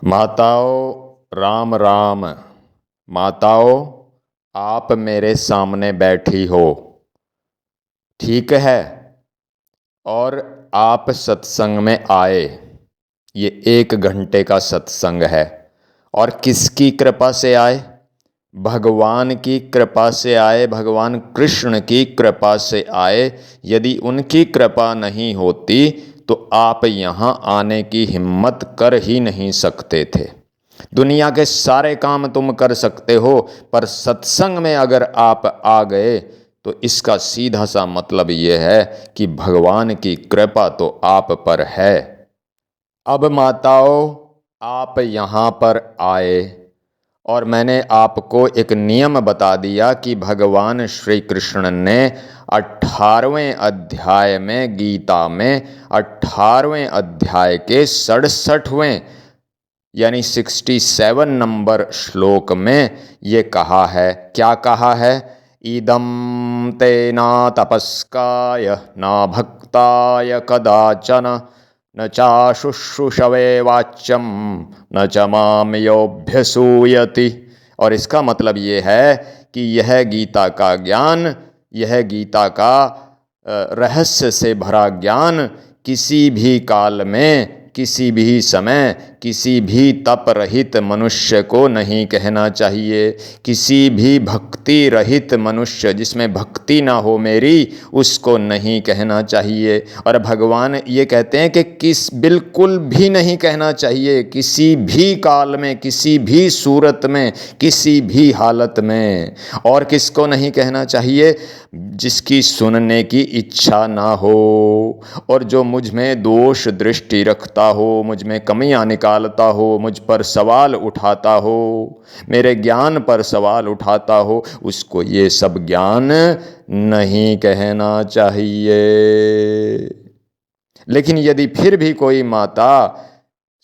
माताओं राम राम। माताओं, आप मेरे सामने बैठी हो, ठीक है। और आप सत्संग में आए। ये 1 घंटे का सत्संग है। और किसकी कृपा से आए? भगवान की कृपा से आए, भगवान कृष्ण की कृपा से आए। यदि उनकी कृपा नहीं होती तो आप यहाँ आने की हिम्मत कर ही नहीं सकते थे। दुनिया के सारे काम तुम कर सकते हो, पर सत्संग में अगर आप आ गए तो इसका सीधा सा मतलब ये है कि भगवान की कृपा तो आप पर है। अब माताओं, आप यहाँ पर आए और मैंने आपको एक नियम बता दिया कि भगवान श्री कृष्ण ने 18वें अध्याय में, गीता में 18वें अध्याय के 67वें यानी 67 नंबर श्लोक में ये कहा है। क्या कहा है? इदं ते न तपस्काय न भक्ताय कदाचन न चाशुश्रूषवे वाच्यम न च माम योऽभ्यसूयति। और इसका मतलब ये है कि यह गीता का ज्ञान, यह गीता का रहस्य से भरा ज्ञान किसी भी काल में, किसी भी समय, किसी भी तप रहित मनुष्य को नहीं कहना चाहिए। किसी भी भक्ति रहित मनुष्य, जिसमें भक्ति ना हो मेरी, उसको नहीं कहना चाहिए। और भगवान ये कहते हैं कि बिल्कुल भी नहीं कहना चाहिए, किसी भी काल में, किसी भी सूरत में, किसी भी हालत में। और किसको नहीं कहना चाहिए? जिसकी सुनने की इच्छा ना हो और जो मुझ में दोष दृष्टि रखता हो, मुझ में कमियां निकालता हो, मुझ पर सवाल उठाता हो, मेरे ज्ञान पर सवाल उठाता हो, उसको ये सब ज्ञान नहीं कहना चाहिए। लेकिन यदि फिर भी कोई माता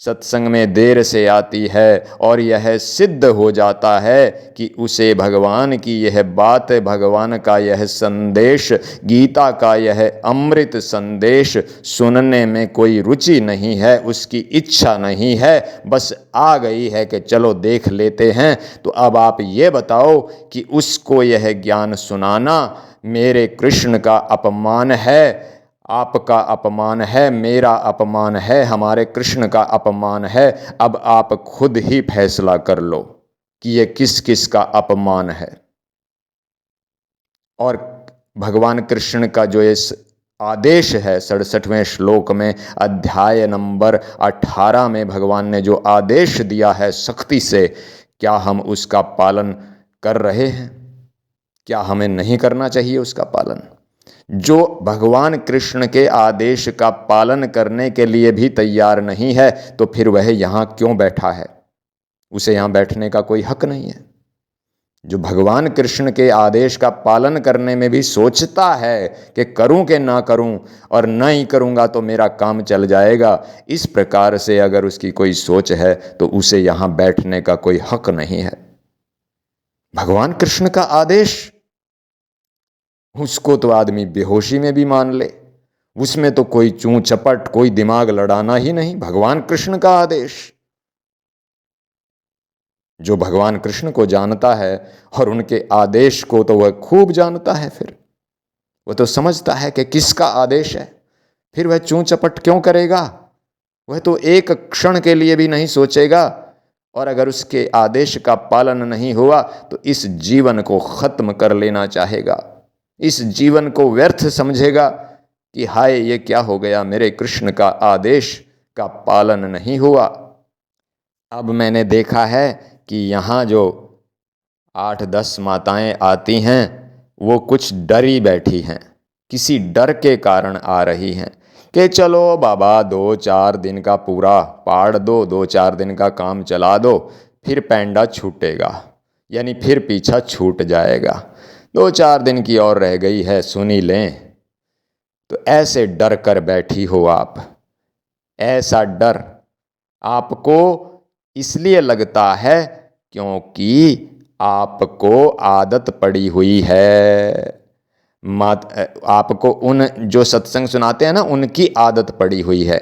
सत्संग में देर से आती है और यह सिद्ध हो जाता है कि उसे भगवान की यह बात, भगवान का यह संदेश, गीता का यह अमृत संदेश सुनने में कोई रुचि नहीं है, उसकी इच्छा नहीं है, बस आ गई है कि चलो देख लेते हैं, तो अब आप ये बताओ कि उसको यह ज्ञान सुनाना मेरे कृष्ण का अपमान है, आपका अपमान है, मेरा अपमान है, हमारे कृष्ण का अपमान है। अब आप खुद ही फैसला कर लो कि ये किस किस का अपमान है। और भगवान कृष्ण का जो इस आदेश है 67वें श्लोक में, अध्याय नंबर 18 में भगवान ने जो आदेश दिया है शक्ति से, क्या हम उसका पालन कर रहे हैं? क्या हमें नहीं करना चाहिए उसका पालन? जो भगवान कृष्ण के आदेश का पालन करने के लिए भी तैयार नहीं है, तो फिर वह यहाँ क्यों बैठा है? उसे यहाँ बैठने का कोई हक नहीं है। जो भगवान कृष्ण के आदेश का पालन करने में भी सोचता है कि करूं कि ना करूं, और नहीं करूंगा तो मेरा काम चल जाएगा, इस प्रकार से अगर उसकी कोई सोच है तो उसे यहाँ बैठने का कोई हक नहीं है। भगवान कृष्ण का आदेश, उसको तो आदमी बेहोशी में भी मान ले, उसमें तो कोई चूं चपट, कोई दिमाग लड़ाना ही नहीं। भगवान कृष्ण का आदेश, जो भगवान कृष्ण को जानता है और उनके आदेश को तो वह खूब जानता है, फिर वह तो समझता है कि किसका आदेश है, फिर वह चूं चपट क्यों करेगा? वह तो एक क्षण के लिए भी नहीं सोचेगा। और अगर उसके आदेश का पालन नहीं हुआ तो इस जीवन को खत्म कर लेना चाहेगा, इस जीवन को व्यर्थ समझेगा कि हाय ये क्या हो गया, मेरे कृष्ण का आदेश का पालन नहीं हुआ। अब मैंने देखा है कि यहाँ जो 8-10 माताएं आती हैं, वो कुछ डरी बैठी हैं, किसी डर के कारण आ रही हैं कि चलो बाबा 2-4 दिन का पूरा पाड़ दो, 2-4 दिन का काम चला दो, फिर पैंडा छूटेगा, यानी फिर पीछा छूट जाएगा, 2-4 दिन की और रह गई है, सुनी लें। तो ऐसे डर कर बैठी हो आप। ऐसा डर आपको इसलिए लगता है क्योंकि आपको आदत पड़ी हुई है। आपको उन जो सत्संग सुनाते हैं ना, उनकी आदत पड़ी हुई है।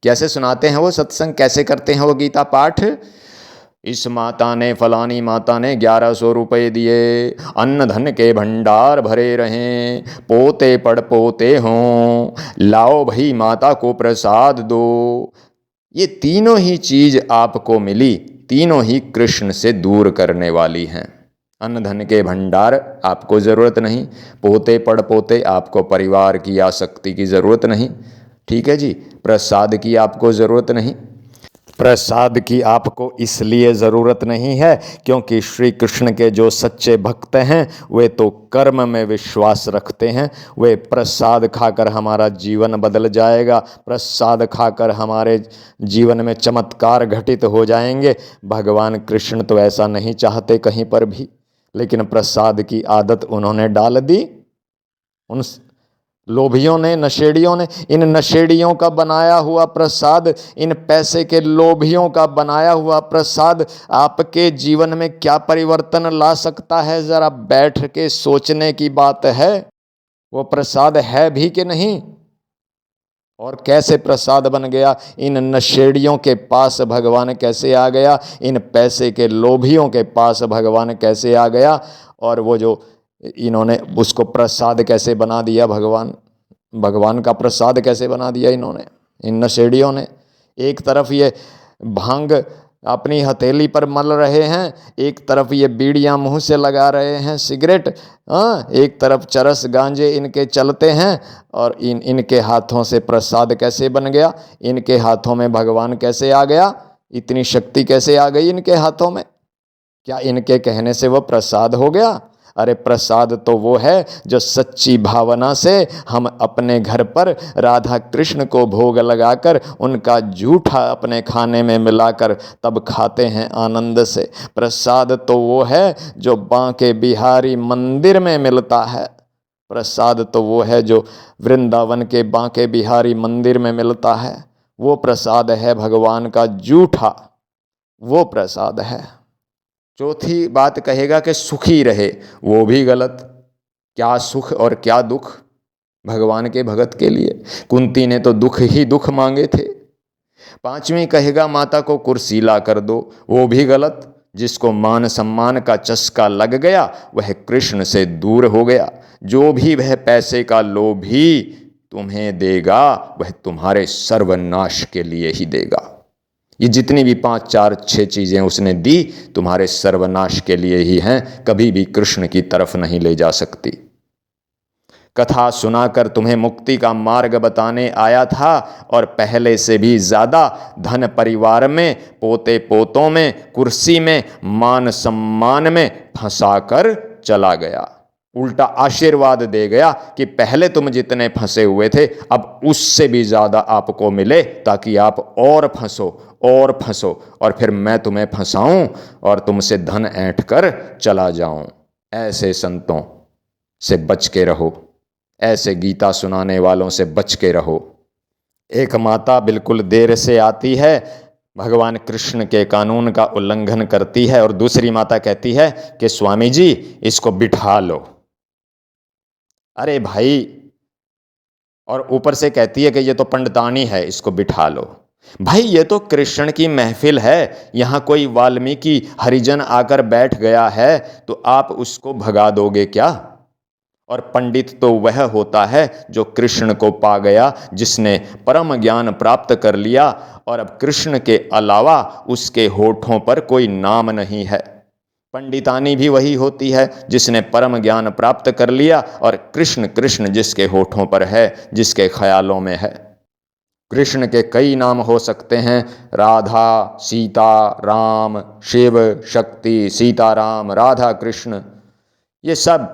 कैसे सुनाते हैं वो सत्संग, कैसे करते हैं वो गीता पाठ? इस माता ने, फलानी माता ने 1100 रुपये दिए, अन्न धन के भंडार भरे रहें, पोते पड़ पोते हों, लाओ भाई माता को प्रसाद दो। ये तीनों ही चीज आपको मिली, तीनों ही कृष्ण से दूर करने वाली हैं। अन्न धन के भंडार आपको ज़रूरत नहीं, पोते पड़ पोते आपको परिवार की आसक्ति की ज़रूरत नहीं, ठीक है जी। प्रसाद की आपको ज़रूरत नहीं, प्रसाद की आपको इसलिए ज़रूरत नहीं है क्योंकि श्री कृष्ण के जो सच्चे भक्त हैं वे तो कर्म में विश्वास रखते हैं। वे प्रसाद खाकर हमारा जीवन बदल जाएगा, प्रसाद खाकर हमारे जीवन में चमत्कार घटित हो जाएंगे। भगवान कृष्ण तो ऐसा नहीं चाहते कहीं पर भी, लेकिन प्रसाद की आदत उन्होंने डाल दी उन लोभियों ने, नशेड़ियों ने। इन नशेड़ियों का बनाया हुआ प्रसाद, इन पैसे के लोभियों का बनाया हुआ प्रसाद आपके जीवन में क्या परिवर्तन ला सकता है? जरा बैठ के सोचने की बात है। वो प्रसाद है भी कि नहीं? और कैसे प्रसाद बन गया? इन नशेड़ियों के पास भगवान कैसे आ गया? इन पैसे के लोभियों के पास भगवान कैसे आ गया? और वो जो इन्होंने उसको प्रसाद कैसे बना दिया, भगवान का प्रसाद कैसे बना दिया इन्होंने, इन नशेड़ियों ने। एक तरफ ये भांग अपनी हथेली पर मल रहे हैं, एक तरफ ये बीड़ियां मुंह से लगा रहे हैं, सिगरेट, एक तरफ चरस गांजे इनके चलते हैं। और इनके हाथों से प्रसाद कैसे बन गया? इनके हाथों में भगवान कैसे आ गया? इतनी शक्ति कैसे आ गई इनके हाथों में? क्या इनके कहने से वो प्रसाद हो गया? अरे प्रसाद तो वो है जो सच्ची भावना से हम अपने घर पर राधा कृष्ण को भोग लगाकर उनका जूठा अपने खाने में मिलाकर तब खाते हैं आनंद से। प्रसाद तो वो है जो बांके बिहारी मंदिर में मिलता है। प्रसाद तो वो है जो वृंदावन के बांके बिहारी मंदिर में मिलता है। वो प्रसाद है भगवान का जूठा, वो प्रसाद है। चौथी बात कहेगा कि सुखी रहे, वो भी गलत। क्या सुख और क्या दुख भगवान के भगत के लिए? कुंती ने तो दुख ही दुख मांगे थे। पांचवी कहेगा माता को कुर्सी ला कर दो, वो भी गलत। जिसको मान सम्मान का चस्का लग गया वह कृष्ण से दूर हो गया। जो भी वह पैसे का लोभी तुम्हें देगा वह तुम्हारे सर्वनाश के लिए ही देगा। ये जितनी भी 5, 4, 6 चीज़ें उसने दी तुम्हारे सर्वनाश के लिए ही हैं, कभी भी कृष्ण की तरफ नहीं ले जा सकती। कथा सुनाकर तुम्हें मुक्ति का मार्ग बताने आया था और पहले से भी ज़्यादा धन परिवार में, पोते पोतों में, कुर्सी में, मान सम्मान में फंसाकर चला गया। उल्टा आशीर्वाद दे गया कि पहले तुम जितने फंसे हुए थे अब उससे भी ज़्यादा आपको मिले, ताकि आप और फंसो और फंसो और फिर मैं तुम्हें फंसाऊं और तुमसे धन ऐंठ कर चला जाऊं। ऐसे संतों से बच के रहो, ऐसे गीता सुनाने वालों से बच के रहो। एक माता बिल्कुल देर से आती है, भगवान कृष्ण के कानून का उल्लंघन करती है, और दूसरी माता कहती है कि स्वामी जी इसको बिठा लो। अरे भाई, और ऊपर से कहती है कि ये तो पंडितानी है, इसको बिठा लो। भाई ये तो कृष्ण की महफिल है, यहाँ कोई वाल्मीकि हरिजन आकर बैठ गया है तो आप उसको भगा दोगे क्या? और पंडित तो वह होता है जो कृष्ण को पा गया, जिसने परम ज्ञान प्राप्त कर लिया और अब कृष्ण के अलावा उसके होठों पर कोई नाम नहीं है। पंडितानी भी वही होती है जिसने परम ज्ञान प्राप्त कर लिया और कृष्ण कृष्ण जिसके होठों पर है, जिसके ख्यालों में है। कृष्ण के कई नाम हो सकते हैं, राधा, सीता, राम, शिव, शक्ति, सीताराम, राधा कृष्ण, ये सब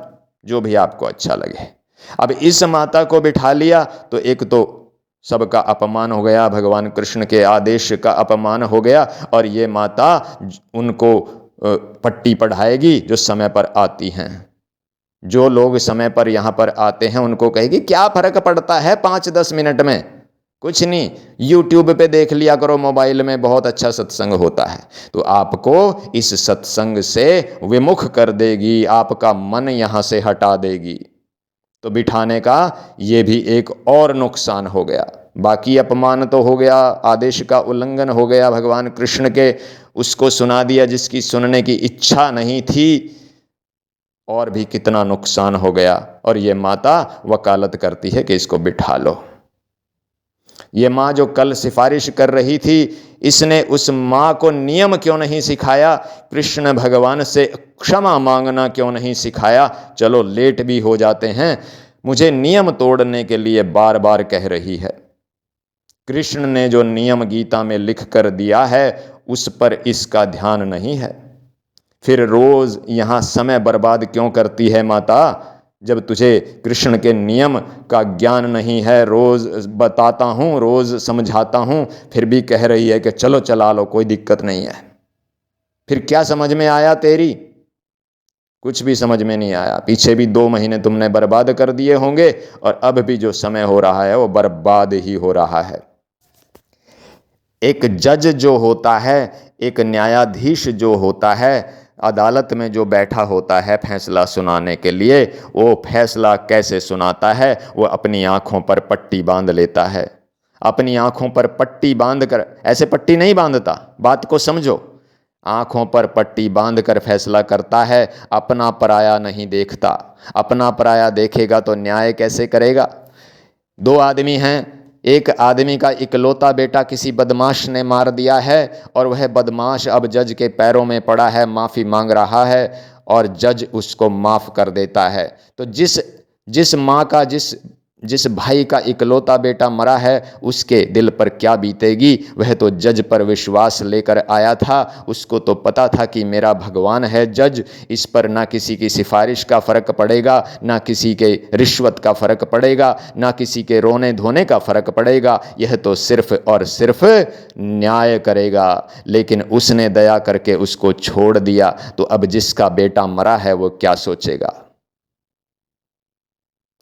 जो भी आपको अच्छा लगे। अब इस माता को बिठा लिया तो एक तो सबका अपमान हो गया, भगवान कृष्ण के आदेश का अपमान हो गया, और ये माता उनको पट्टी पढ़ाएगी जो समय पर आती हैं। जो लोग समय पर यहाँ पर आते हैं उनको कहेगी क्या फर्क पड़ता है 5-10 मिनट में, कुछ नहीं, यूट्यूब पे देख लिया करो, मोबाइल में बहुत अच्छा सत्संग होता है। तो आपको इस सत्संग से विमुख कर देगी, आपका मन यहाँ से हटा देगी। तो बिठाने का ये भी एक और नुकसान हो गया। बाकी अपमान तो हो गया, आदेश का उल्लंघन हो गया भगवान कृष्ण के, उसको सुना दिया जिसकी सुनने की इच्छा नहीं थी, और भी कितना नुकसान हो गया। और ये माता वकालत करती है कि इसको बिठा लो। ये माँ जो कल सिफारिश कर रही थी, इसने उस माँ को नियम क्यों नहीं सिखाया, कृष्ण भगवान से क्षमा मांगना क्यों नहीं सिखाया। चलो लेट भी हो जाते हैं, मुझे नियम तोड़ने के लिए बार बार कह रही है। कृष्ण ने जो नियम गीता में लिख कर दिया है उस पर इसका ध्यान नहीं है। फिर रोज यहां समय बर्बाद क्यों करती है माता, जब तुझे कृष्ण के नियम का ज्ञान नहीं है। रोज बताता हूं, रोज समझाता हूं, फिर भी कह रही है कि चलो चला लो, कोई दिक्कत नहीं है। फिर क्या समझ में आया तेरी? कुछ भी समझ में नहीं आया। पीछे भी 2 महीने तुमने बर्बाद कर दिए होंगे, और अब भी जो समय हो रहा है वो बर्बाद ही हो रहा है। एक जज जो होता है, एक न्यायाधीश जो होता है, अदालत में जो बैठा होता है फैसला सुनाने के लिए, वो फैसला कैसे सुनाता है? वो अपनी आंखों पर पट्टी बांध लेता है। अपनी आंखों पर पट्टी बांध कर, ऐसे पट्टी नहीं बांधता, बात को समझो, आंखों पर पट्टी बांध कर फैसला करता है। अपना पराया नहीं देखता। अपना पराया देखेगा तो न्याय कैसे करेगा? 2 आदमी हैं, एक आदमी का इकलौता बेटा किसी बदमाश ने मार दिया है, और वह बदमाश अब जज के पैरों में पड़ा है, माफ़ी मांग रहा है, और जज उसको माफ़ कर देता है। तो जिस माँ का, जिस भाई का इकलौता बेटा मरा है, उसके दिल पर क्या बीतेगी? वह तो जज पर विश्वास लेकर आया था, उसको तो पता था कि मेरा भगवान है जज, इस पर ना किसी की सिफारिश का फ़र्क पड़ेगा, ना किसी के रिश्वत का फ़र्क पड़ेगा, ना किसी के रोने धोने का फ़र्क पड़ेगा, यह तो सिर्फ और सिर्फ न्याय करेगा। लेकिन उसने दया करके उसको छोड़ दिया, तो अब जिसका बेटा मरा है वो क्या सोचेगा?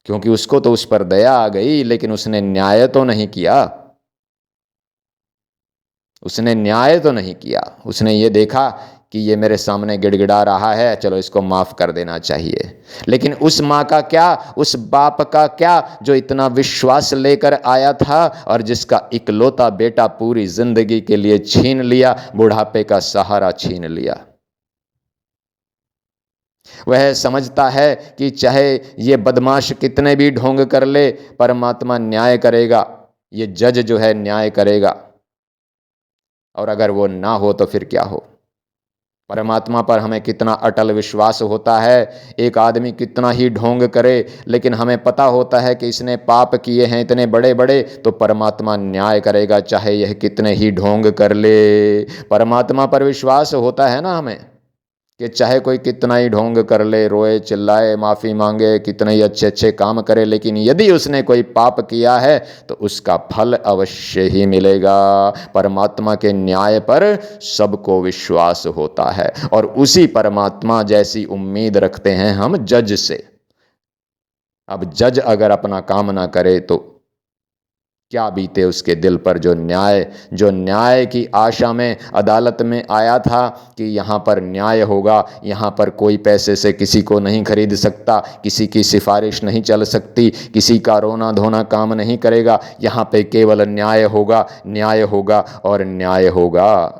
क्योंकि उसको तो उस पर दया आ गई, लेकिन उसने न्याय तो नहीं किया। उसने न्याय तो नहीं किया। उसने ये देखा कि ये मेरे सामने गिड़गिड़ा रहा है, चलो इसको माफ़ कर देना चाहिए। लेकिन उस माँ का क्या, उस बाप का क्या, जो इतना विश्वास लेकर आया था, और जिसका इकलौता बेटा पूरी जिंदगी के लिए छीन लिया, बुढ़ापे का सहारा छीन लिया। वह समझता है कि चाहे ये बदमाश कितने भी ढोंग कर ले, परमात्मा न्याय करेगा, ये जज जो है न्याय करेगा। और अगर वो ना हो तो फिर क्या हो? परमात्मा पर हमें कितना अटल विश्वास होता है। एक आदमी कितना ही ढोंग करे, लेकिन हमें पता होता है कि इसने पाप किए हैं इतने बड़े बड़े, तो परमात्मा न्याय करेगा, चाहे यह कितने ही ढोंग कर ले। परमात्मा पर विश्वास होता है ना हमें, कि चाहे कोई कितना ही ढोंग कर ले, रोए चिल्लाए, माफ़ी मांगे, कितने ही अच्छे अच्छे काम करे, लेकिन यदि उसने कोई पाप किया है तो उसका फल अवश्य ही मिलेगा। परमात्मा के न्याय पर सबको विश्वास होता है, और उसी परमात्मा जैसी उम्मीद रखते हैं हम जज से। अब जज अगर अपना काम ना करे तो क्या बीते उसके दिल पर, जो न्याय की आशा में अदालत में आया था कि यहाँ पर न्याय होगा, यहाँ पर कोई पैसे से किसी को नहीं खरीद सकता, किसी की सिफारिश नहीं चल सकती, किसी का रोना धोना काम नहीं करेगा, यहाँ पे केवल न्याय होगा, न्याय होगा और न्याय होगा।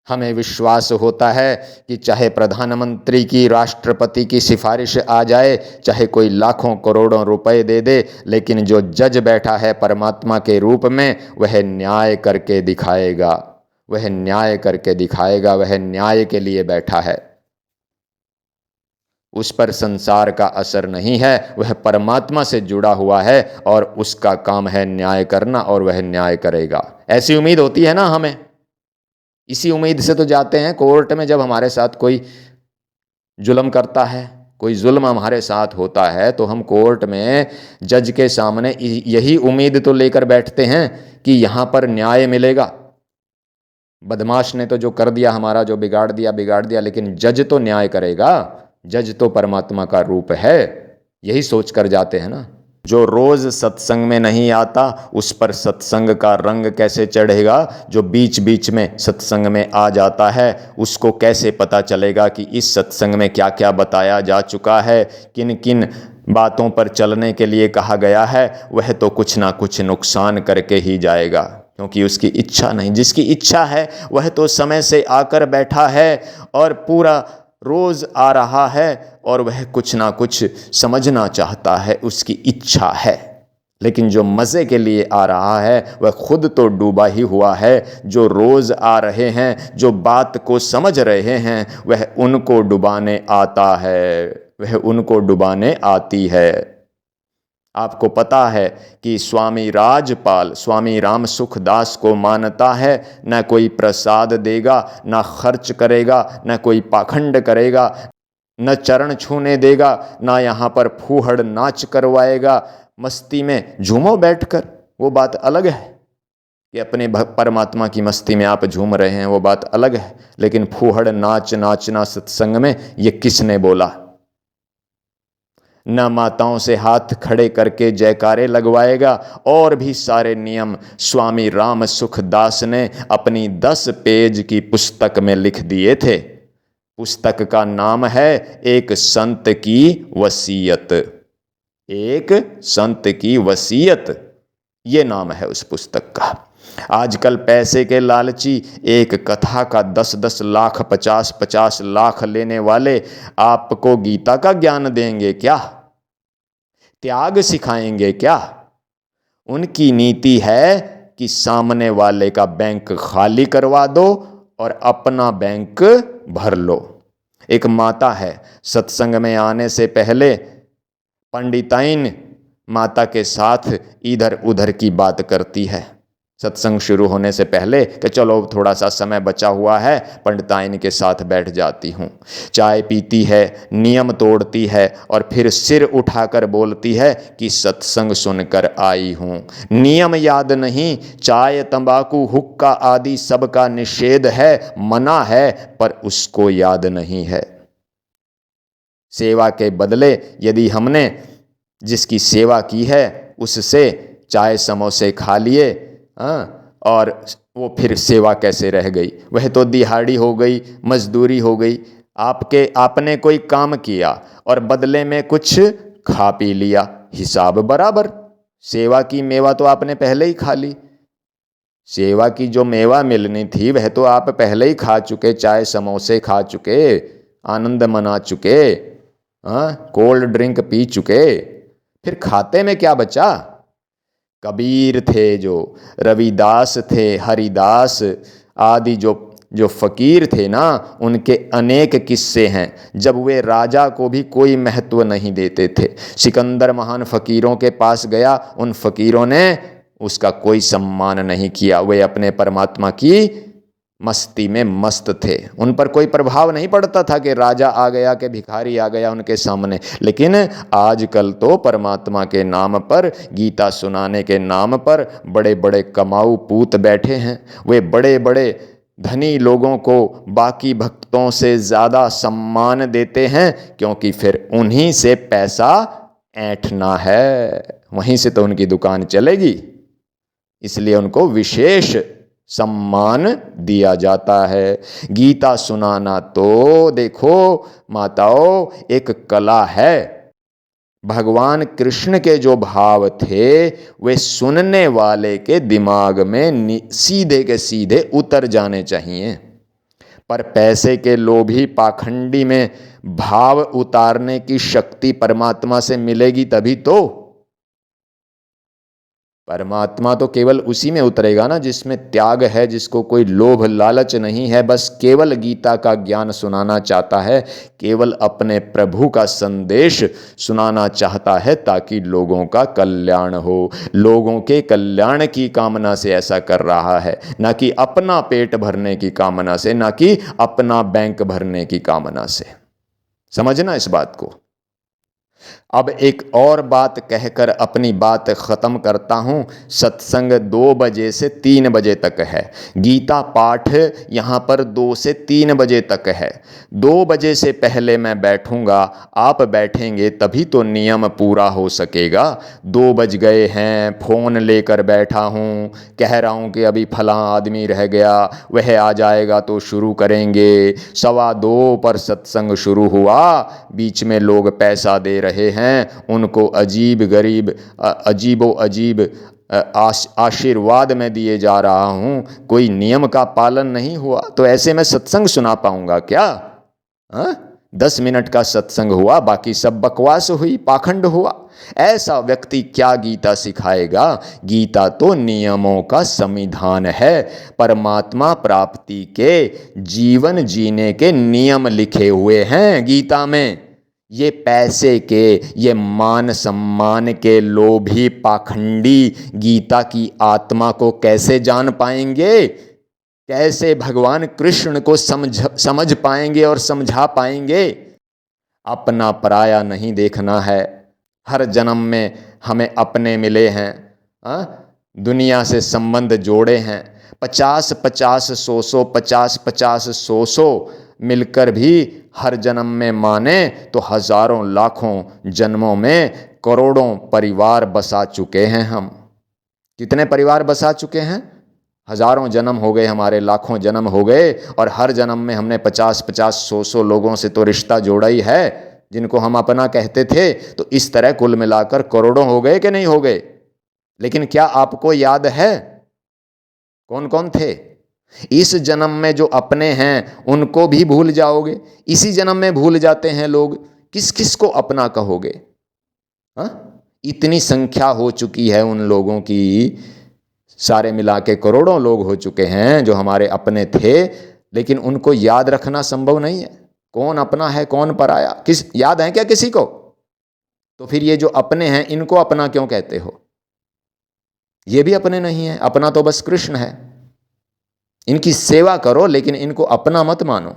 हमें विश्वास होता है कि चाहे प्रधानमंत्री की, राष्ट्रपति की सिफारिश आ जाए, चाहे कोई लाखों करोड़ों रुपए दे दे, लेकिन जो जज बैठा है परमात्मा के रूप में, वह न्याय करके दिखाएगा। वह न्याय करके दिखाएगा, वह न्याय के लिए बैठा है। उस पर संसार का असर नहीं है, वह परमात्मा से जुड़ा हुआ है, और उसका काम है न्याय करना, और वह न्याय करेगा। ऐसी उम्मीद होती है ना हमें। इसी उम्मीद से तो जाते हैं कोर्ट में, जब हमारे साथ कोई जुल्म करता है, कोई जुल्म हमारे साथ होता है, तो हम कोर्ट में जज के सामने यही उम्मीद तो लेकर बैठते हैं कि यहाँ पर न्याय मिलेगा। बदमाश ने तो जो कर दिया हमारा, जो बिगाड़ दिया, लेकिन जज तो न्याय करेगा, जज तो परमात्मा का रूप है, यही सोच कर जाते हैं ना। जो रोज सत्संग में नहीं आता, उस पर सत्संग का रंग कैसे चढ़ेगा? जो बीच बीच में सत्संग में आ जाता है, उसको कैसे पता चलेगा कि इस सत्संग में क्या क्या बताया जा चुका है, किन किन बातों पर चलने के लिए कहा गया है वह तो कुछ ना कुछ नुकसान करके ही जाएगा, क्योंकि उसकी इच्छा नहीं। जिसकी इच्छा है वह तो समय से आकर बैठा है और पूरा रोज आ रहा है और वह कुछ ना कुछ समझना चाहता है, उसकी इच्छा है। लेकिन जो मज़े के लिए आ रहा है वह खुद तो डूबा ही हुआ है। जो रोज़ आ रहे हैं, जो बात को समझ रहे हैं, वह उनको डुबाने आता है, वह उनको डुबाने आती है। आपको पता है कि स्वामी राजपाल स्वामी राम सुखदास को मानता है, न कोई प्रसाद देगा, न खर्च करेगा, न कोई पाखंड करेगा, न चरण छूने देगा, ना यहाँ पर फूहड़ नाच करवाएगा। मस्ती में झूमो बैठकर, वो बात अलग है कि अपने परमात्मा की मस्ती में आप झूम रहे हैं, वो बात अलग है। लेकिन फूहड़ नाच नाचना सत्संग में, ये किसने बोला? न माताओं से हाथ खड़े करके जयकारे लगवाएगा। और भी सारे नियम स्वामी राम सुखदास ने अपनी 10 पेज की पुस्तक में लिख दिए थे। पुस्तक का नाम है एक संत की वसीयत। एक संत की वसीयत, ये नाम है उस पुस्तक का। आजकल पैसे के लालची एक कथा का 10-10 लाख 50-50 लाख लेने वाले आपको गीता का ज्ञान देंगे क्या? त्याग सिखाएंगे क्या? उनकी नीति है कि सामने वाले का बैंक खाली करवा दो और अपना बैंक भर लो। एक माता है, सत्संग में आने से पहले पंडिताइन माता के साथ इधर उधर की बात करती है। सत्संग शुरू होने से पहले कि चलो थोड़ा सा समय बचा हुआ है, पंडिताइन के साथ बैठ जाती हूँ। चाय पीती है, नियम तोड़ती है और फिर सिर उठाकर बोलती है कि सत्संग सुनकर आई हूँ। नियम याद नहीं, चाय तंबाकू हुक्का आदि सबका निषेध है, मना है, पर उसको याद नहीं है। सेवा के बदले यदि हमने जिसकी सेवा की है उससे चाय समोसे खा लिए, और वो फिर सेवा कैसे रह गई? वह तो दिहाड़ी हो गई, मजदूरी हो गई। आपने कोई काम किया और बदले में कुछ खा पी लिया, हिसाब बराबर। सेवा की मेवा तो आपने पहले ही खा ली। सेवा की जो मेवा मिलनी थी वह तो आप पहले ही खा चुके, चाय समोसे खा चुके, आनंद मना चुके, कोल्ड ड्रिंक पी चुके, फिर खाते में क्या बचा? कबीर थे, जो रविदास थे, हरिदास आदि जो फकीर थे ना, उनके अनेक किस्से हैं। जब वे राजा को भी कोई महत्व नहीं देते थे, सिकंदर महान फकीरों के पास गया, उन फकीरों ने उसका कोई सम्मान नहीं किया। वे अपने परमात्मा की मस्ती में मस्त थे, उन पर कोई प्रभाव नहीं पड़ता था कि राजा आ गया कि भिखारी आ गया उनके सामने। लेकिन आजकल तो परमात्मा के नाम पर, गीता सुनाने के नाम पर बड़े बड़े कमाऊ पूत बैठे हैं। वे बड़े बड़े धनी लोगों को बाकी भक्तों से ज़्यादा सम्मान देते हैं, क्योंकि फिर उन्हीं से पैसा ऐंठना है, वहीं से तो उनकी दुकान चलेगी। इसलिए उनको विशेष सम्मान दिया जाता है। गीता सुनाना तो देखो माताओं एक कला है। भगवान कृष्ण के जो भाव थे वे सुनने वाले के दिमाग में सीधे के सीधे उतर जाने चाहिए। पर पैसे के लोभी पाखंडी में भाव उतारने की शक्ति परमात्मा से मिलेगी तभी तो। परमात्मा तो केवल उसी में उतरेगा ना जिसमें त्याग है, जिसको कोई लोभ लालच नहीं है, बस केवल गीता का ज्ञान सुनाना चाहता है, केवल अपने प्रभु का संदेश सुनाना चाहता है ताकि लोगों का कल्याण हो। लोगों के कल्याण की कामना से ऐसा कर रहा है, ना कि अपना पेट भरने की कामना से, ना कि अपना बैंक भरने की कामना से। समझना इस बात को। अब एक और बात कहकर अपनी बात ख़त्म करता हूँ। सत्संग 2 बजे से 3 बजे तक है। गीता पाठ यहाँ पर 2 से 3 बजे तक है। 2 बजे से पहले मैं बैठूँगा, आप बैठेंगे तभी तो नियम पूरा हो सकेगा। 2 बज गए हैं, फ़ोन लेकर बैठा हूँ, कह रहा हूँ कि अभी फलां आदमी रह गया, वह आ जाएगा तो शुरू करेंगे। 2:15 पर सत्संग शुरू हुआ, बीच में लोग पैसा दे रहे हैं उनको अजीबो अजीब आशीर्वाद में दिए जा रहा हूँ, कोई नियम का पालन नहीं हुआ तो ऐसे मैं सत्संग सुना पाऊंगा क्या? 10 मिनट का सत्संग हुआ, बाकी सब बकवास हुई, पाखंड हुआ। ऐसा व्यक्ति क्या गीता सिखाएगा? गीता तो नियमों का संविधान है, परमात्मा प्राप्ति के जीवन जीने के नियम लिखे हुए हैं गीता में। ये पैसे के, ये मान सम्मान के लोभी पाखंडी गीता की आत्मा को कैसे जान पाएंगे? कैसे भगवान कृष्ण को समझ पाएंगे और समझा पाएंगे? अपना पराया नहीं देखना है। हर जन्म में हमें अपने मिले हैं, दुनिया से संबंध जोड़े हैं। 50-50 100 50-50 100 मिलकर भी हर जन्म में माने तो हजारों लाखों जन्मों में करोड़ों परिवार बसा चुके हैं हम। कितने परिवार बसा चुके हैं? हजारों जन्म हो गए हमारे, लाखों जन्म हो गए, और हर जन्म में हमने 50-50 100 लोगों से तो रिश्ता जोड़ा ही है जिनको हम अपना कहते थे। तो इस तरह कुल मिलाकर करोड़ों हो गए कि नहीं हो गए? लेकिन क्या आपको याद है कौन कौन थे? इस जन्म में जो अपने हैं उनको भी भूल जाओगे, इसी जन्म में भूल जाते हैं लोग, किस किस को अपना कहोगे? इतनी संख्या हो चुकी है उन लोगों की, सारे मिला के करोड़ों लोग हो चुके हैं जो हमारे अपने थे, लेकिन उनको याद रखना संभव नहीं है। कौन अपना है कौन पराया, किस याद है क्या किसी को? तो फिर ये जो अपने हैं इनको अपना क्यों कहते हो? ये भी अपने नहीं है, अपना तो बस कृष्ण है। इनकी सेवा करो लेकिन इनको अपना मत मानो,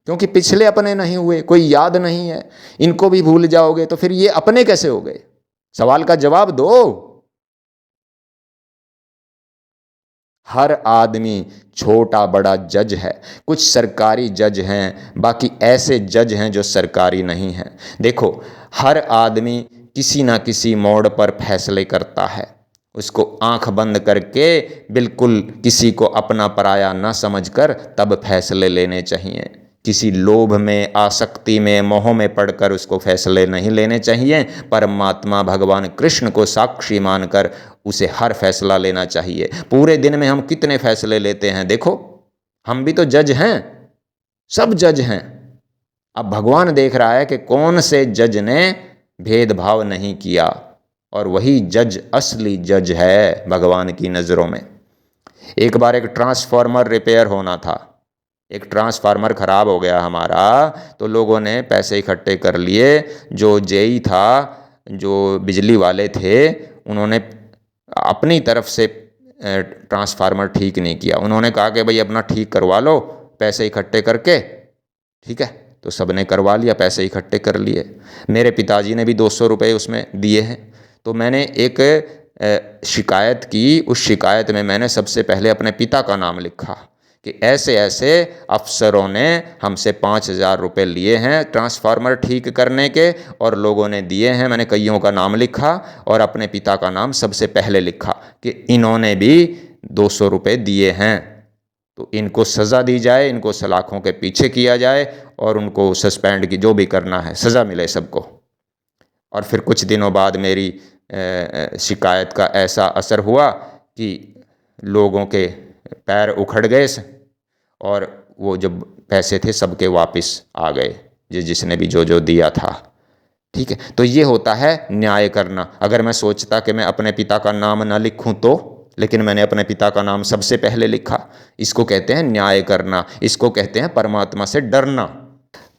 क्योंकि पिछले अपने नहीं हुए, कोई याद नहीं है, इनको भी भूल जाओगे तो फिर ये अपने कैसे हो गए? सवाल का जवाब दो। हर आदमी छोटा बड़ा जज है, कुछ सरकारी जज हैं, बाकी ऐसे जज हैं जो सरकारी नहीं हैं। देखो, हर आदमी किसी ना किसी मोड़ पर फैसले करता है, उसको आंख बंद करके बिल्कुल किसी को अपना पराया ना समझकर तब फैसले लेने चाहिए। किसी लोभ में, आसक्ति में, मोह में पड़कर उसको फैसले नहीं लेने चाहिए। परमात्मा भगवान कृष्ण को साक्षी मानकर उसे हर फैसला लेना चाहिए। पूरे दिन में हम कितने फैसले लेते हैं, देखो, हम भी तो जज हैं, सब जज हैं। अब भगवान देख रहा है कि कौन से जज ने भेदभाव नहीं किया, और वही जज असली जज है भगवान की नज़रों में। एक बार एक ट्रांसफार्मर रिपेयर होना था, एक ट्रांसफार्मर ख़राब हो गया हमारा, तो लोगों ने पैसे इकट्ठे कर लिए। जो जेई था, जो बिजली वाले थे, उन्होंने अपनी तरफ से ट्रांसफार्मर ठीक नहीं किया। उन्होंने कहा कि भाई अपना ठीक करवा लो पैसे इकट्ठे करके। ठीक है, तो सबने करवा लिया, पैसे इकट्ठे कर लिए। मेरे पिताजी ने भी 200 रुपये उसमें दिए हैं। तो मैंने एक शिकायत की, उस शिकायत में मैंने सबसे पहले अपने पिता का नाम लिखा कि ऐसे ऐसे अफसरों ने हमसे 5,000 रुपये लिए हैं ट्रांसफार्मर ठीक करने के, और लोगों ने दिए हैं। मैंने कईयों का नाम लिखा और अपने पिता का नाम सबसे पहले लिखा कि इन्होंने भी 200 रुपये दिए हैं, तो इनको सज़ा दी जाए, इनको सलाखों के पीछे किया जाए और उनको सस्पेंड की, जो भी करना है, सज़ा मिले सबको। और फिर कुछ दिनों बाद मेरी शिकायत का ऐसा असर हुआ कि लोगों के पैर उखड़ गए और वो जब पैसे थे सबके वापस आ गए, जिसने भी जो जो दिया था। ठीक है, तो ये होता है न्याय करना। अगर मैं सोचता कि मैं अपने पिता का नाम ना लिखूं तो, लेकिन मैंने अपने पिता का नाम सबसे पहले लिखा। इसको कहते हैं न्याय करना, इसको कहते हैं परमात्मा से डरना।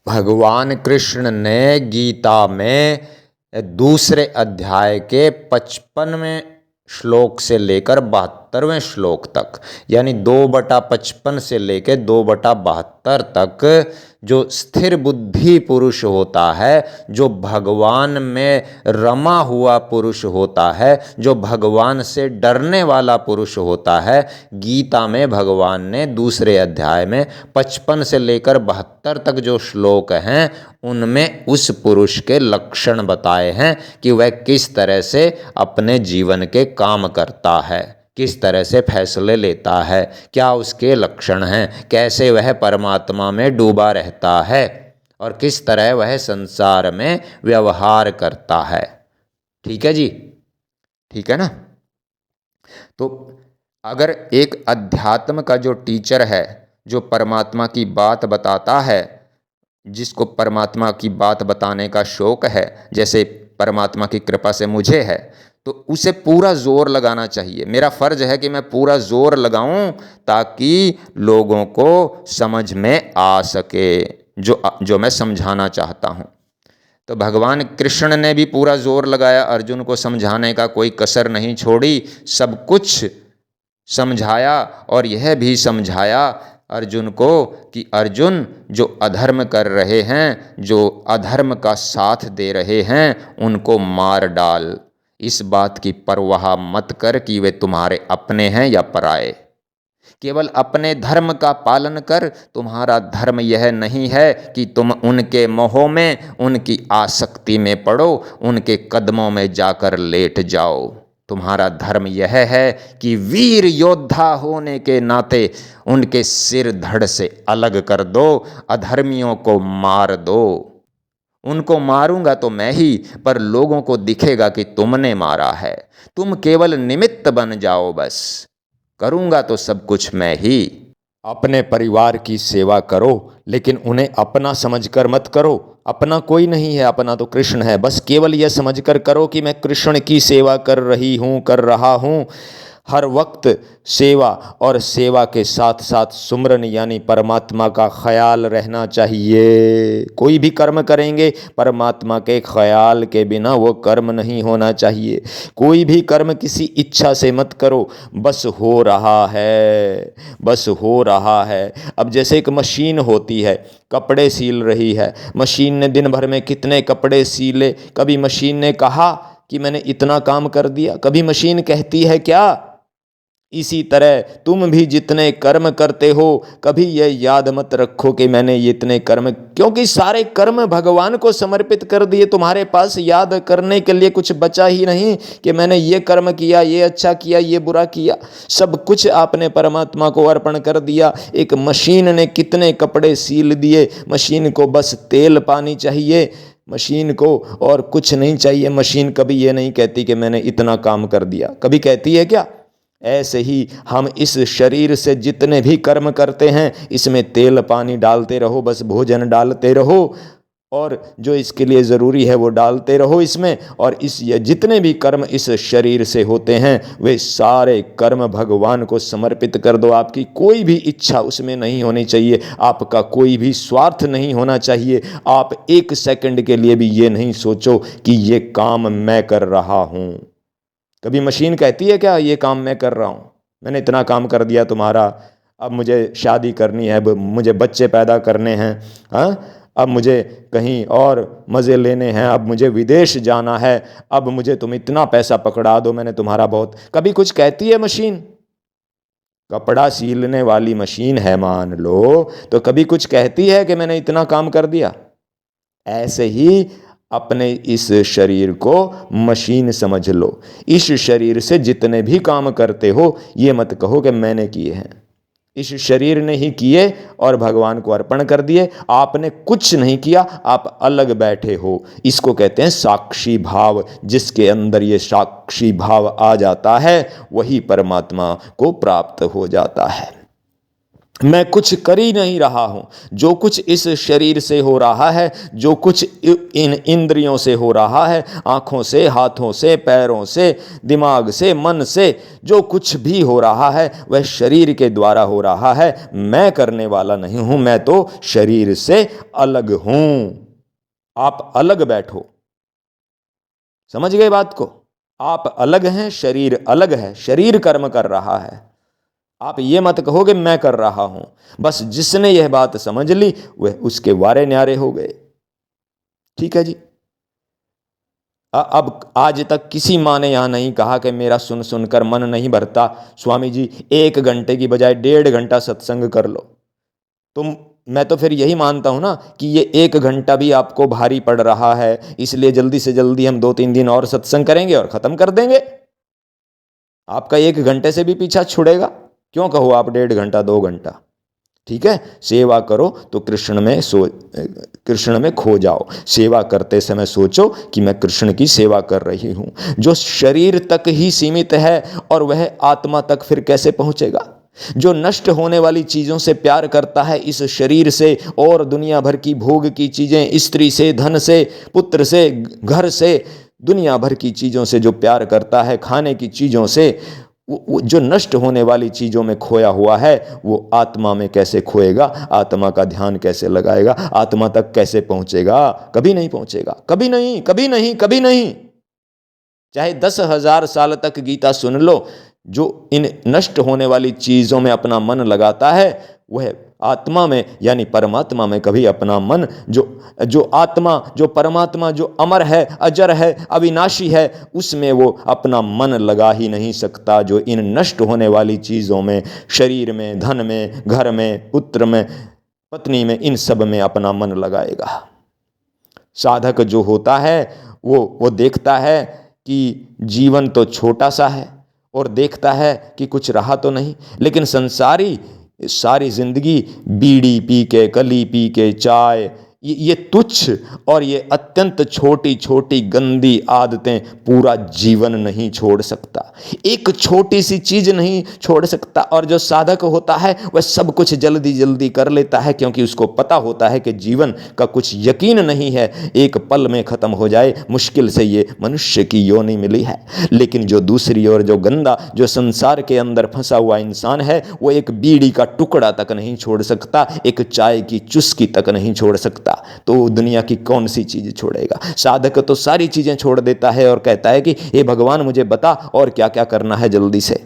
भगवान कृष्ण ने गीता में दूसरे अध्याय के 55वें श्लोक से लेकर 72वें श्लोक तक, यानी 2/55 से लेकर 2/72 तक जो स्थिर बुद्धि पुरुष होता है, जो भगवान में रमा हुआ पुरुष होता है, जो भगवान से डरने वाला पुरुष होता है, गीता में भगवान ने दूसरे अध्याय में 55 से लेकर 72 तक जो श्लोक हैं उनमें उस पुरुष के लक्षण बताए हैं कि वह किस तरह से अपने जीवन के काम करता है, किस तरह से फैसले लेता है, क्या उसके लक्षण हैं, कैसे वह परमात्मा में डूबा रहता है। और किस तरह वह संसार में व्यवहार करता है। ठीक है जी, ठीक है ना। तो अगर एक अध्यात्म का जो टीचर है, जो परमात्मा की बात बताता है, जिसको परमात्मा की बात बताने का शौक है, जैसे परमात्मा की कृपा से मुझे है, तो उसे पूरा जोर लगाना चाहिए। मेरा फर्ज है कि मैं पूरा जोर लगाऊं ताकि लोगों को समझ में आ सके जो मैं समझाना चाहता हूं। तो भगवान कृष्ण ने भी पूरा जोर लगाया, अर्जुन को समझाने का कोई कसर नहीं छोड़ी, सब कुछ समझाया और यह भी समझाया अर्जुन को कि अर्जुन, जो अधर्म कर रहे हैं, जो अधर्म का साथ दे रहे हैं, उनको मार डाल। इस बात की परवाह मत कर कि वे तुम्हारे अपने हैं या पराए। केवल अपने धर्म का पालन कर। तुम्हारा धर्म यह नहीं है कि तुम उनके मोह में, उनकी आसक्ति में पड़ो, उनके कदमों में जाकर लेट जाओ। तुम्हारा धर्म यह है कि वीर योद्धा होने के नाते उनके सिर धड़ से अलग कर दो, अधर्मियों को मार दो। उनको मारूंगा तो मैं ही, पर लोगों को दिखेगा कि तुमने मारा है। तुम केवल निमित्त बन जाओ बस, करूंगा तो सब कुछ मैं ही। अपने परिवार की सेवा करो, लेकिन उन्हें अपना समझकर मत करो। अपना कोई नहीं है, अपना तो कृष्ण है। बस केवल यह समझकर करो कि मैं कृष्ण की सेवा कर रही हूँ, कर रहा हूँ। हर वक्त सेवा, और सेवा के साथ साथ सुमरन यानी परमात्मा का ख्याल रहना चाहिए। कोई भी कर्म करेंगे, परमात्मा के ख्याल के बिना वो कर्म नहीं होना चाहिए। कोई भी कर्म किसी इच्छा से मत करो, बस हो रहा है, बस हो रहा है। अब जैसे एक मशीन होती है, कपड़े सील रही है। मशीन ने दिन भर में कितने कपड़े सीले। कभी मशीन ने कहा कि मैंने इतना काम कर दिया? कभी मशीन कहती है क्या? इसी तरह तुम भी जितने कर्म करते हो, कभी यह याद मत रखो कि मैंने ये इतने कर्म, क्योंकि सारे कर्म भगवान को समर्पित कर दिए। तुम्हारे पास याद करने के लिए कुछ बचा ही नहीं कि मैंने ये कर्म किया, ये अच्छा किया, ये बुरा किया। सब कुछ आपने परमात्मा को अर्पण कर दिया। एक मशीन ने कितने कपड़े सील दिए। मशीन को बस तेल पानी चाहिए, मशीन को और कुछ नहीं चाहिए। मशीन कभी ये नहीं कहती कि मैंने इतना काम कर दिया। कभी कहती है क्या? ऐसे ही हम इस शरीर से जितने भी कर्म करते हैं, इसमें तेल पानी डालते रहो, बस भोजन डालते रहो, और जो इसके लिए ज़रूरी है वो डालते रहो इसमें। और ये जितने भी कर्म इस शरीर से होते हैं, वे सारे कर्म भगवान को समर्पित कर दो। आपकी कोई भी इच्छा उसमें नहीं होनी चाहिए, आपका कोई भी स्वार्थ नहीं होना चाहिए। आप एक सेकंड के लिए भी ये नहीं सोचो कि ये काम मैं कर रहा हूँ। कभी मशीन कहती है क्या ये काम मैं कर रहा हूँ? मैंने इतना काम कर दिया तुम्हारा, अब मुझे शादी करनी है, अब मुझे बच्चे पैदा करने हैं, हाँ, अब मुझे कहीं और मज़े लेने हैं, अब मुझे विदेश जाना है, अब मुझे तुम इतना पैसा पकड़ा दो, मैंने तुम्हारा बहुत। कभी कुछ कहती है मशीन? कपड़ा सीलने वाली मशीन है मान लो, तो कभी कुछ कहती है कि मैंने इतना काम कर दिया? ऐसे ही अपने इस शरीर को मशीन समझ लो। इस शरीर से जितने भी काम करते हो, ये मत कहो कि मैंने किए हैं। इस शरीर ने ही किए और भगवान को अर्पण कर दिए। आपने कुछ नहीं किया, आप अलग बैठे हो। इसको कहते हैं साक्षी भाव। जिसके अंदर ये साक्षी भाव आ जाता है, वही परमात्मा को प्राप्त हो जाता है। मैं कुछ कर ही नहीं रहा हूँ। जो कुछ इस शरीर से हो रहा है, जो कुछ इन इंद्रियों से हो रहा है, आँखों से, हाथों से, पैरों से, दिमाग से, मन से, जो कुछ भी हो रहा है वह शरीर के द्वारा हो रहा है। मैं करने वाला नहीं हूँ, मैं तो शरीर से अलग हूँ। आप अलग बैठो। समझ गए बात को? आप अलग हैं, शरीर अलग है। शरीर कर्म कर रहा है। आप ये मत कहो कि मैं कर रहा हूं। बस जिसने यह बात समझ ली वह उसके वारे न्यारे हो गए। ठीक है जी। अब आज तक किसी माँ ने यहां नहीं कहा कि मेरा सुन सुनकर मन नहीं भरता, स्वामी जी 1 घंटे की बजाय 1.5 घंटा सत्संग कर लो। तुम मैं तो फिर यही मानता हूं ना कि ये 1 घंटा भी आपको भारी पड़ रहा है, इसलिए जल्दी से जल्दी हम 2-3 दिन और सत्संग करेंगे और खत्म कर देंगे। आपका 1 घंटे से भी पीछा छुड़ेगा? क्यों कहो आप 1.5 घंटा 2 घंटा? ठीक है, सेवा करो तो कृष्ण में खो जाओ। सेवा करते समय सोचो कि मैं कृष्ण की सेवा कर रही हूं। जो शरीर तक ही सीमित है और वह आत्मा तक फिर कैसे पहुंचेगा? जो नष्ट होने वाली चीजों से प्यार करता है, इस शरीर से और दुनिया भर की भोग की चीजें, स्त्री से, धन से, पुत्र से, घर से, दुनिया भर की चीजों से जो प्यार करता है, खाने की चीजों से, वो जो नष्ट होने वाली चीजों में खोया हुआ है, वो आत्मा में कैसे खोएगा? आत्मा का ध्यान कैसे लगाएगा? आत्मा तक कैसे पहुंचेगा? कभी नहीं पहुंचेगा, कभी नहीं, कभी नहीं, कभी नहीं। चाहे 10,000 साल तक गीता सुन लो, जो इन नष्ट होने वाली चीजों में अपना मन लगाता है, वह आत्मा में यानी परमात्मा में कभी अपना मन, जो आत्मा, जो परमात्मा, जो अमर है, अजर है, अविनाशी है, उसमें वो अपना मन लगा ही नहीं सकता। जो इन नष्ट होने वाली चीज़ों में, शरीर में, धन में, घर में, पुत्र में, पत्नी में, इन सब में अपना मन लगाएगा। साधक जो होता है वो देखता है कि जीवन तो छोटा सा है और देखता है कि कुछ रहा तो नहीं, लेकिन संसारी सारी जिंदगी बीड़ी पी के, कली पी के, चाय, ये तुच्छ और ये अत्यंत छोटी छोटी गंदी आदतें पूरा जीवन नहीं छोड़ सकता, एक छोटी सी चीज नहीं छोड़ सकता। और जो साधक होता है वह सब कुछ जल्दी जल्दी कर लेता है, क्योंकि उसको पता होता है कि जीवन का कुछ यकीन नहीं है, एक पल में खत्म हो जाए, मुश्किल से ये मनुष्य की योनि मिली है। लेकिन जो दूसरी ओर जो गंदा, जो संसार के अंदर फंसा हुआ इंसान है, वो एक बीड़ी का टुकड़ा तक नहीं छोड़ सकता, एक चाय की चुस्की तक नहीं छोड़ सकता, तो दुनिया की कौन सी चीज छोड़ेगा? साधक तो सारी चीजें छोड़ देता है और कहता है कि हे भगवान मुझे बता और क्या क्या करना है जल्दी से।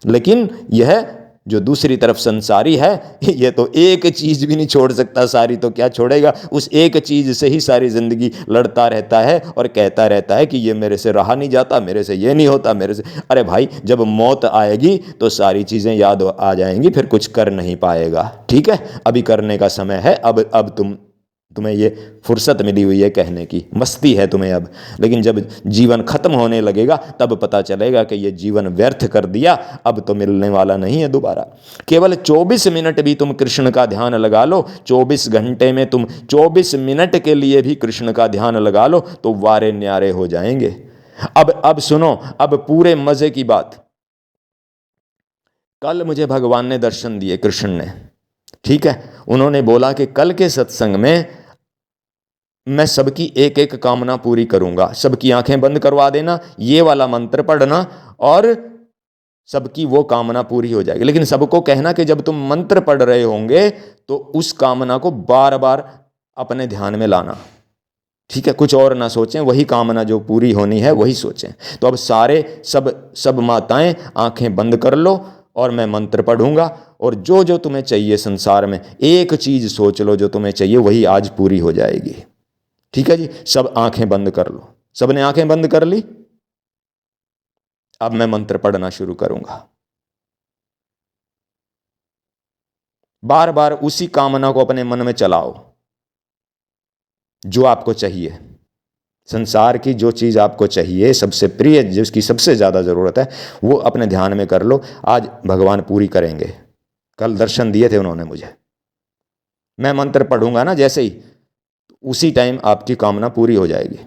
लेकिन यह जो दूसरी तरफ संसारी है, यह तो एक चीज भी नहीं छोड़ सकता, सारी तो क्या छोड़ेगा, उस एक चीज से ही सारी जिंदगी लड़ता रहता है और कहता रहता है कि ये मेरे से रहा नहीं जाता, मेरे से ये नहीं होता, मेरे से। अरे भाई, जब मौत आएगी तो सारी चीजें याद आ जाएंगी, फिर कुछ कर नहीं पाएगा। ठीक है, अभी करने का समय है, अब तुम्हें ये फुर्सत मिली हुई है कहने की, मस्ती है तुम्हें अब, लेकिन जब जीवन खत्म होने लगेगा तब पता चलेगा कि ये जीवन व्यर्थ कर दिया, अब तो मिलने वाला नहीं है दोबारा। केवल 24 मिनट भी तुम कृष्ण का ध्यान लगा लो, 24 घंटे में तुम 24 मिनट के लिए भी कृष्ण का ध्यान लगा लो तो वारे न्यारे हो जाएंगे। अब सुनो, अब पूरे मजे की बात। कल मुझे भगवान ने दर्शन दिए, कृष्ण ने, ठीक है। उन्होंने बोला कि कल के सत्संग में मैं सबकी एक एक कामना पूरी करूंगा, सबकी आंखें बंद करवा देना, ये वाला मंत्र पढ़ना और सबकी वो कामना पूरी हो जाएगी। लेकिन सबको कहना कि जब तुम मंत्र पढ़ रहे होंगे तो उस कामना को बार बार अपने ध्यान में लाना, ठीक है, कुछ और ना सोचें, वही कामना जो पूरी होनी है वही सोचें। तो अब सब माताएं आंखें बंद कर लो और मैं मंत्र पढ़ूंगा, और जो जो तुम्हें चाहिए संसार में, एक चीज सोच लो जो तुम्हें चाहिए, वही आज पूरी हो जाएगी। ठीक है जी, सब आंखें बंद कर लो। सबने आंखें बंद कर ली। अब मैं मंत्र पढ़ना शुरू करूंगा। बार बार उसी कामना को अपने मन में चलाओ जो आपको चाहिए, संसार की जो चीज आपको चाहिए, सबसे प्रिय, जिसकी सबसे ज्यादा जरूरत है, वो अपने ध्यान में कर लो। आज भगवान पूरी करेंगे। कल दर्शन दिए थे उन्होंने मुझे। मैं मंत्र पढ़ूंगा ना जैसे ही, उसी टाइम आपकी कामना पूरी हो जाएगी।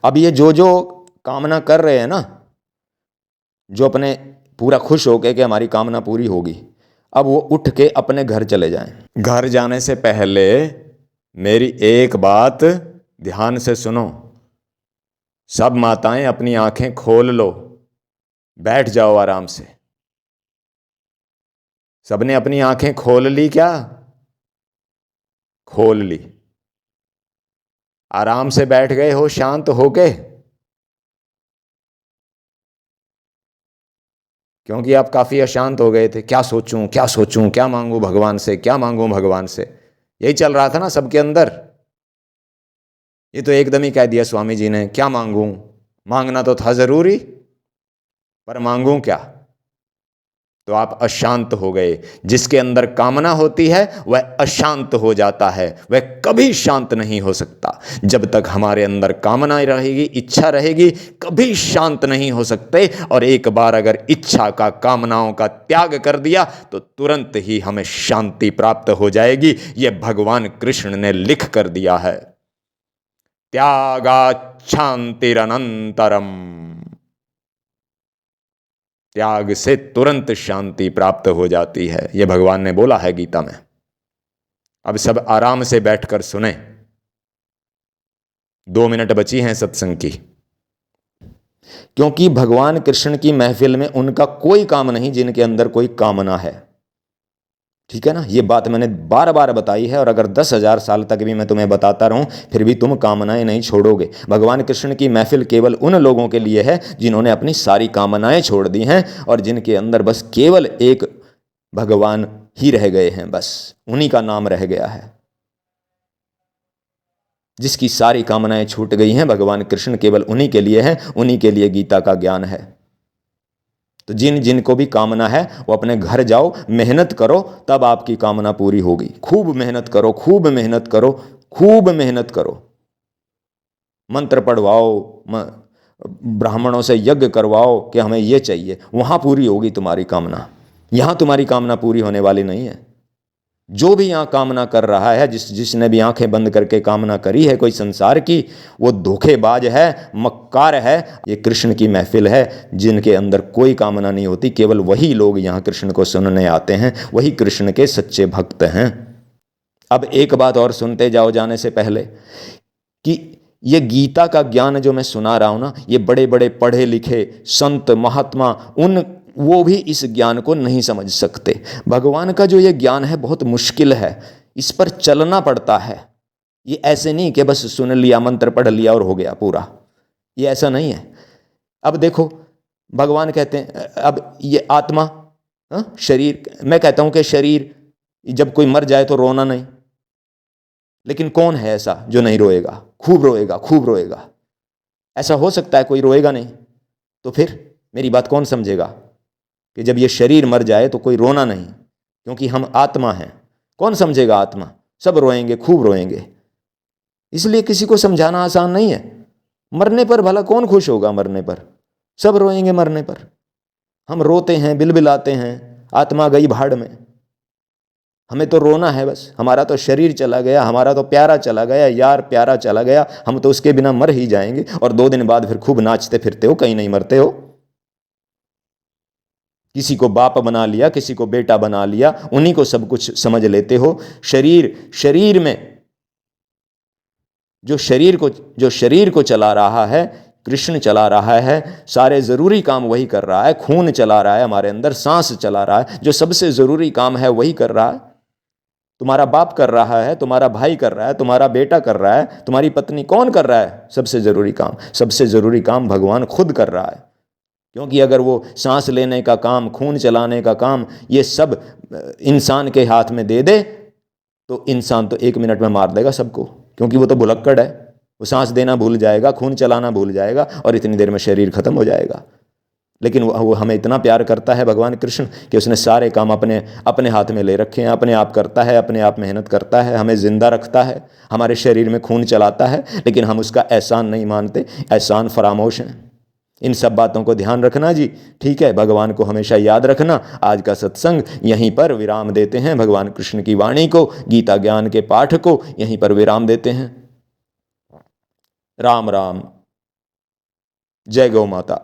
अब ये जो जो कामना कर रहे हैं ना, जो अपने पूरा खुश होके कि हमारी कामना पूरी होगी, अब वो उठ के अपने घर चले जाएं। घर जाने से पहले मेरी एक बात ध्यान से सुनो। सब माताएं अपनी आंखें खोल लो, बैठ जाओ आराम से। सबने अपनी आंखें खोल ली क्या? खोल ली। आराम से बैठ गए हो शांत होके? क्योंकि आप काफी अशांत हो गए थे, क्या सोचूं, क्या सोचूं, क्या मांगूं भगवान से, क्या मांगूं भगवान से, यही चल रहा था ना सबके अंदर। ये तो एकदम ही कह दिया स्वामी जी ने, क्या मांगूं, मांगना तो था जरूरी, पर मांगूं क्या? तो आप अशांत हो गए। जिसके अंदर कामना होती है वह अशांत हो जाता है, वह कभी शांत नहीं हो सकता। जब तक हमारे अंदर कामना रहेगी, इच्छा रहेगी, कभी शांत नहीं हो सकते। और एक बार अगर इच्छा का, कामनाओं का त्याग कर दिया तो तुरंत ही हमें शांति प्राप्त हो जाएगी। यह भगवान कृष्ण ने लिख कर दिया है, त्यागात् शांतिरनंतरम। त्याग से तुरंत शांति प्राप्त हो जाती है, यह भगवान ने बोला है गीता में। अब सब आराम से बैठकर सुने, 2 मिनट बची हैं सत्संग की, क्योंकि भगवान कृष्ण की महफिल में उनका कोई काम नहीं जिनके अंदर कोई कामना है। ठीक है ना, ये बात मैंने बार बार बताई है, और अगर 10,000 साल तक भी मैं तुम्हें बताता रहूं फिर भी तुम कामनाएं नहीं छोड़ोगे। भगवान कृष्ण की महफिल केवल उन लोगों के लिए है जिन्होंने अपनी सारी कामनाएं छोड़ दी हैं और जिनके अंदर बस केवल एक भगवान ही रह गए हैं, बस उन्हीं का नाम रह गया है। जिसकी सारी कामनाएं छूट गई हैं, भगवान कृष्ण केवल उन्हीं के लिए है, उन्हीं के लिए गीता का ज्ञान है। तो जिन जिन को भी कामना है वो अपने घर जाओ, मेहनत करो, तब आपकी कामना पूरी होगी। खूब मेहनत करो, खूब मेहनत करो, खूब मेहनत करो। मंत्र पढ़वाओ, ब्राह्मणों से यज्ञ करवाओ कि हमें ये चाहिए, वहां पूरी होगी तुम्हारी कामना। यहां तुम्हारी कामना पूरी होने वाली नहीं है। जो भी यहाँ कामना कर रहा है, जिसने भी आंखें बंद करके कामना करी है कोई संसार की, वो धोखेबाज है, मक्कार है। ये कृष्ण की महफिल है जिनके अंदर कोई कामना नहीं होती। केवल वही लोग यहाँ कृष्ण को सुनने आते हैं, वही कृष्ण के सच्चे भक्त हैं। अब एक बात और सुनते जाओ जाने से पहले, कि ये गीता का ज्ञान जो मैं सुना रहा हूँ ना, ये बड़े बड़े पढ़े लिखे संत महात्मा वो भी इस ज्ञान को नहीं समझ सकते। भगवान का जो ये ज्ञान है बहुत मुश्किल है, इस पर चलना पड़ता है। ये ऐसे नहीं कि बस सुन लिया, मंत्र पढ़ लिया और हो गया पूरा, ये ऐसा नहीं है। अब देखो, भगवान कहते हैं, अब ये आत्मा, शरीर, मैं कहता हूं कि शरीर जब कोई मर जाए तो रोना नहीं, लेकिन कौन है ऐसा जो नहीं रोएगा? खूब रोएगा, खूब रोएगा। ऐसा हो सकता है कोई रोएगा नहीं? तो फिर मेरी बात कौन समझेगा कि जब ये शरीर मर जाए तो कोई रोना नहीं, क्योंकि हम आत्मा हैं। कौन समझेगा आत्मा? सब रोएंगे, खूब रोएंगे। इसलिए किसी को समझाना आसान नहीं है। मरने पर भला कौन खुश होगा? मरने पर सब रोएंगे। मरने पर हम रोते हैं, बिलबिलाते हैं, आत्मा गई भाड़ में। हमें तो रोना है बस, हमारा तो शरीर चला गया, हमारा तो प्यारा चला गया, यार प्यारा चला गया, हम तो उसके बिना मर ही जाएंगे। और 2 दिन बाद फिर खूब नाचते फिरते हो, कहीं नहीं मरते हो। किसी को बाप बना लिया, किसी को बेटा बना लिया, उन्हीं को सब कुछ समझ लेते हो। शरीर में जो शरीर को चला रहा है, कृष्ण चला रहा है। सारे ज़रूरी काम वही कर रहा है। खून चला रहा है हमारे अंदर, सांस चला रहा है, जो सबसे ज़रूरी काम है वही कर रहा है। तुम्हारा बाप कर रहा है, तुम्हारा भाई कर रहा है, तुम्हारा बेटा कर रहा है, तुम्हारी पत्नी, कौन कर रहा है सबसे ज़रूरी काम? सबसे ज़रूरी काम भगवान खुद कर रहा है। क्योंकि अगर वो सांस लेने का काम, खून चलाने का काम, ये सब इंसान के हाथ में दे दे तो इंसान तो 1 मिनट में मार देगा सबको, क्योंकि वो तो भुलक्कड़ है। वो सांस देना भूल जाएगा, खून चलाना भूल जाएगा, और इतनी देर में शरीर खत्म हो जाएगा। लेकिन वो हमें इतना प्यार करता है भगवान कृष्ण कि उसने सारे काम अपने हाथ में ले रखे हैं। अपने आप करता है, अपने आप मेहनत करता है, हमें जिंदा रखता है, हमारे शरीर में खून चलाता है। लेकिन हम उसका एहसान नहीं मानते, एहसान फरामोश हैं। इन सब बातों को ध्यान रखना जी, ठीक है? भगवान को हमेशा याद रखना। आज का सत्संग यहीं पर विराम देते हैं। भगवान कृष्ण की वाणी को, गीता ज्ञान के पाठ को यहीं पर विराम देते हैं। राम राम। जय गौ माता।